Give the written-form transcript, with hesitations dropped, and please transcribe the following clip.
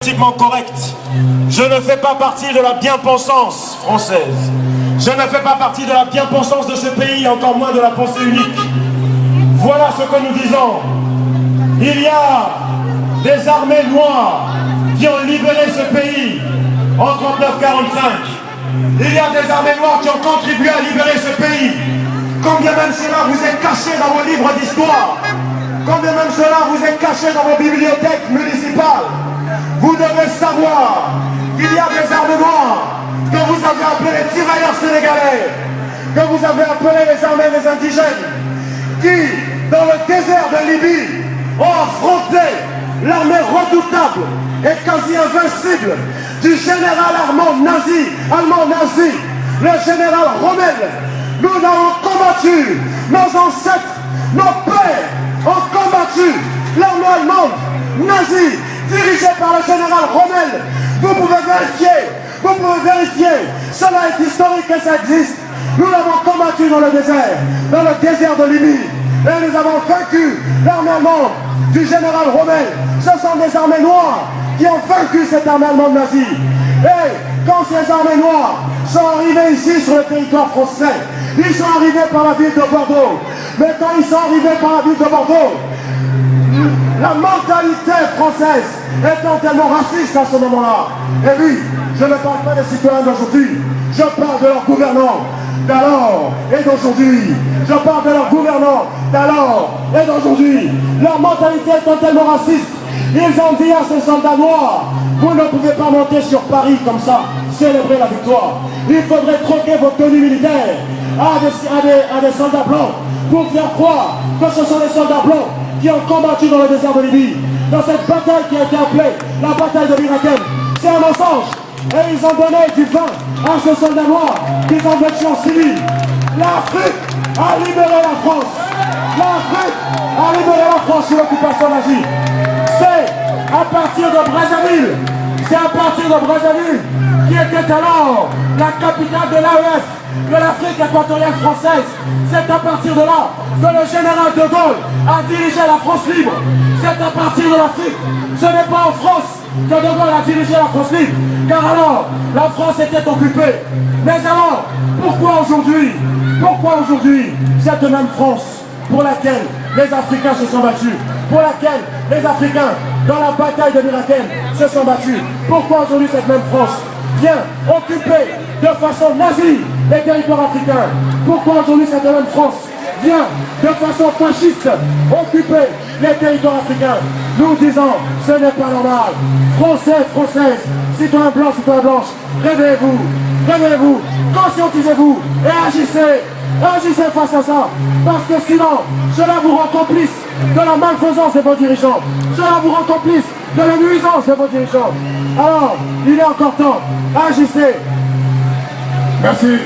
politiquement correct. Je ne fais pas partie de la bien-pensance française. Je ne fais pas partie de la bien-pensance de ce pays, encore moins de la pensée unique. Voilà ce que nous disons. Il y a des armées noires qui ont libéré ce pays en 39-45. Il y a des armées noires qui ont contribué à libérer ce pays. Combien même cela vous est caché dans vos livres d'histoire, combien même cela vous est caché dans vos bibliothèques municipales, vous devez savoir qu'il y a des armées noires que vous avez appelées les tirailleurs sénégalais, que vous avez appelées les armées des indigènes, qui, dans le désert de Libye, ont affronté l'armée redoutable et quasi invincible du général allemand nazi, le général Rommel. Nous avons combattu, nos ancêtres, nos pères ont combattu l'armée allemande nazie, dirigée par le général Rommel. Vous pouvez vérifier, cela est historique et ça existe. Nous l'avons combattu dans le désert de Libye. Et nous avons vaincu l'armée allemande du général Rommel. Ce sont des armées noires qui ont vaincu cette armée allemande nazie. Et quand ces armées noires sont arrivées ici sur le territoire français, ils sont arrivés par la ville de Bordeaux. Mais quand ils sont arrivés par la ville de Bordeaux, la mentalité française étant tellement raciste à ce moment-là. Et oui, je ne parle pas des citoyens d'aujourd'hui, je parle de leurs gouvernants d'alors et d'aujourd'hui. Je parle de leurs gouvernants d'alors et d'aujourd'hui. Leur mentalité étant tellement raciste, ils ont dit à ces soldats noirs: vous ne pouvez pas monter sur Paris comme ça, célébrer la victoire. Il faudrait troquer vos tenues militaires à des soldats blancs pour faire croire que ce sont les soldats blancs qui ont combattu dans le désert de Libye, dans cette bataille qui a été appelée la bataille de l'Iraken. C'est un mensonge. Et ils ont donné du vin à ces soldats noirs qui ont battu en civil. L'Afrique a libéré la France. L'Afrique a libéré la France sous l'occupation nazie. C'est à partir de Brazzaville. C'est à partir de Brazzaville, qui était alors la capitale de l'AEF, de l'Afrique équatoriale française. C'est à partir de là que le général de Gaulle a dirigé la France libre. C'est à partir de l'Afrique. Ce n'est pas en France que de Gaulle a dirigé la France libre, car alors la France était occupée. Mais alors, pourquoi aujourd'hui cette même France pour laquelle les Africains se sont battus, pour laquelle les Africains dans la bataille de l'Iraken se sont battus, pourquoi aujourd'hui cette même France vient occuper de façon nazie les territoires africains? Pourquoi aujourd'hui cette même France vient de façon fasciste occuper les territoires africains? Nous disons, ce n'est pas normal. Français, Françaises, citoyens blancs, citoyens blanches, réveillez-vous, conscientisez-vous et agissez face à ça, parce que sinon, cela vous rend complice de la malfaisance de vos dirigeants, cela vous rend complice de la nuisance de vos dirigeants. Alors, il est encore temps, agissez. Merci.